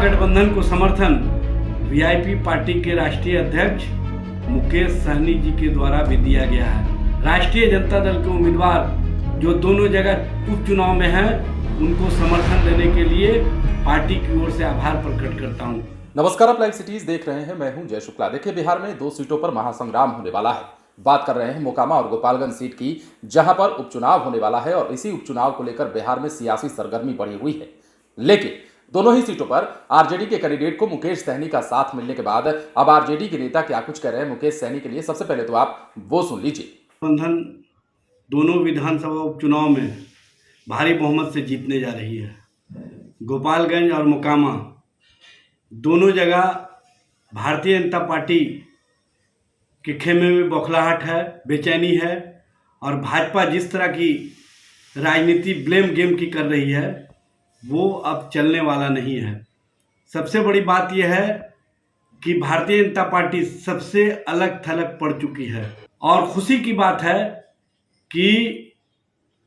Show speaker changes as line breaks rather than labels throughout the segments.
महागठबंधन को समर्थन VIP party के राष्ट्रीय अध्यक्ष मुकेश सहनी जी के द्वारा भी दिया गया है। राष्ट्रीय जनता दल के उम्मीदवार जो दोनों जगह उपचुनाव में हैं, उनको समर्थन देने के लिए पार्टी की ओर से आभार प्रकट करता हूं।
नमस्कार, आप लाइव सिटीज देख रहे हैं। मैं हूं जय शुक्ला। देखिए, बिहार में 2 सीटों पर महासंग्राम होने वाला है। बात कर रहे हैं मोकामा और गोपालगंज सीट की, जहां पर उपचुनाव होने वाला है और इसी उपचुनाव को लेकर बिहार में सियासी सरगर्मी बढ़ी हुई है। लेकिन दोनों ही सीटों पर आरजेडी के कैंडिडेट को मुकेश सहनी का साथ मिलने के बाद अब आरजेडी के नेता क्या कुछ कह रहे हैं मुकेश सहनी के लिए, सबसे पहले तो आप वो सुन लीजिए।
गठबंधन दोनों विधानसभा उपचुनाव में भारी बहुमत से जीतने जा रही है। गोपालगंज और मोकामा दोनों जगह भारतीय जनता पार्टी के खेमे में बौखलाहट है, बेचैनी है और भाजपा जिस तरह की राजनीति ब्लेम गेम की कर रही है, वो अब चलने वाला नहीं है। सबसे बड़ी बात यह है कि भारतीय जनता पार्टी सबसे अलग थलग पड़ चुकी है और खुशी की बात है कि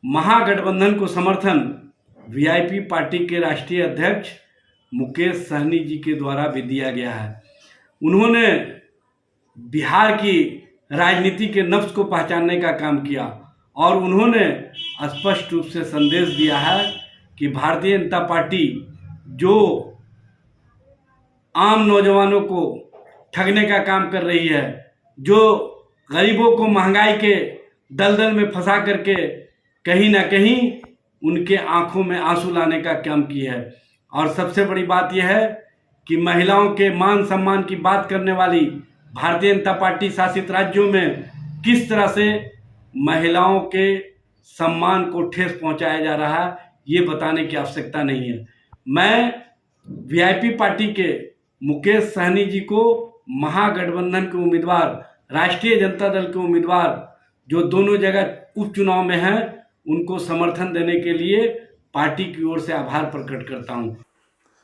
महागठबंधन को समर्थन वीआईपी पार्टी के राष्ट्रीय अध्यक्ष मुकेश सहनी जी के द्वारा भी दिया गया है। उन्होंने बिहार की राजनीति के नफ्स को पहचानने का काम किया और उन्होंने स्पष्ट रूप से संदेश दिया है कि भारतीय जनता पार्टी जो आम नौजवानों को ठगने का काम कर रही है, जो गरीबों को महंगाई के दलदल में फंसा करके कहीं ना कहीं उनके आंखों में आंसू लाने का काम किया है। और सबसे बड़ी बात यह है कि महिलाओं के मान सम्मान की बात करने वाली भारतीय जनता पार्टी शासित राज्यों में किस तरह से महिलाओं के सम्मान को ठेस पहुंचाया जा रहा है, ये बताने की आवश्यकता नहीं है। मैं वीआईपी पार्टी के मुकेश सहनी जी को महागठबंधन के उम्मीदवार, राष्ट्रीय जनता दल के उम्मीदवार जो दोनों जगह उपचुनाव में हैं, उनको समर्थन देने के लिए पार्टी की ओर से आभार प्रकट करता हूं।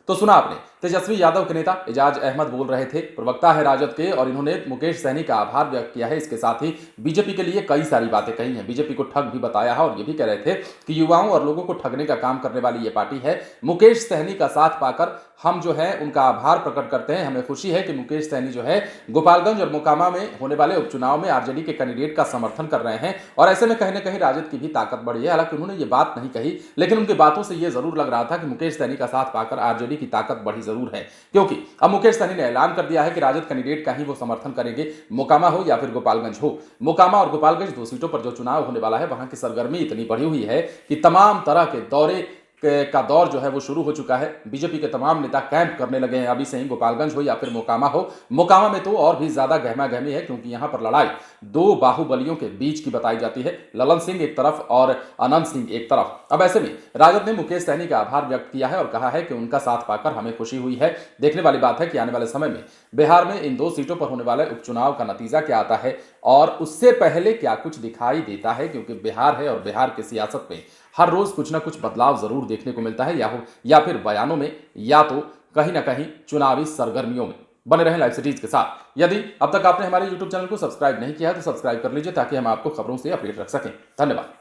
तो सुना आपने, तेजस्वी यादव के नेता एजाज अहमद बोल रहे थे, प्रवक्ता है राजद के, और इन्होंने मुकेश सहनी का आभार व्यक्त किया है। इसके साथ ही बीजेपी के लिए कई सारी बातें कही हैं, बीजेपी को ठग भी बताया है और ये भी कह रहे थे कि युवाओं और लोगों को ठगने का काम करने वाली ये पार्टी है। मुकेश सहनी का साथ पाकर हम जो है उनका आभार प्रकट करते हैं। हमें खुशी है कि मुकेश सहनी जो है गोपालगंज और मोकामा में होने वाले उपचुनाव में आरजेडी के कैंडिडेट का समर्थन कर रहे हैं और ऐसे में कहीं ना कहीं राजद की भी ताकत बढ़ी है। हालांकि उन्होंने ये बात नहीं कही, लेकिन उनकी बातों से यह जरूर लग रहा था कि मुकेश सहनी का साथ पाकर आरजेडी की ताकत बढ़ी जरूर है, क्योंकि अब मुकेश सहनी ने ऐलान कर दिया है कि राजद कैंडिडेट का ही वो समर्थन करेंगे, मोकामा हो या फिर गोपालगंज हो। मोकामा और गोपालगंज 2 सीटों पर जो चुनाव होने वाला है, वहां की सरगर्मी इतनी बढ़ी हुई है कि तमाम तरह के दौरे का दौर जो है वो शुरू हो चुका है। बीजेपी के तमाम नेता कैंप करने लगे हैं अभी से ही, गोपालगंज हो या फिर मोकामा हो। मोकामा में तो और भी ज्यादा गहमा गहमी है, क्योंकि यहां पर लड़ाई 2 बाहुबलियों के बीच की बताई जाती है, ललन सिंह एक तरफ और अनंत सिंह एक तरफ। अब ऐसे में राजद ने मुकेश सहनी का आभार व्यक्त किया है और कहा है कि उनका साथ पाकर हमें खुशी हुई है। देखने वाली बात है कि आने वाले समय में बिहार में इन 2 सीटों पर होने वाले उपचुनाव का नतीजा क्या आता है और उससे पहले क्या कुछ दिखाई देता है, क्योंकि बिहार है और बिहार की सियासत में हर रोज कुछ ना कुछ बदलाव जरूर देखने को मिलता है, या फिर बयानों में या तो कहीं ना कहीं चुनावी सरगर्मियों में। बने रहें लाइव सिटीज के साथ। यदि अब तक आपने हमारे YouTube चैनल को सब्सक्राइब नहीं किया है तो सब्सक्राइब कर लीजिए, ताकि हम आपको खबरों से अपडेट रख सकें। धन्यवाद।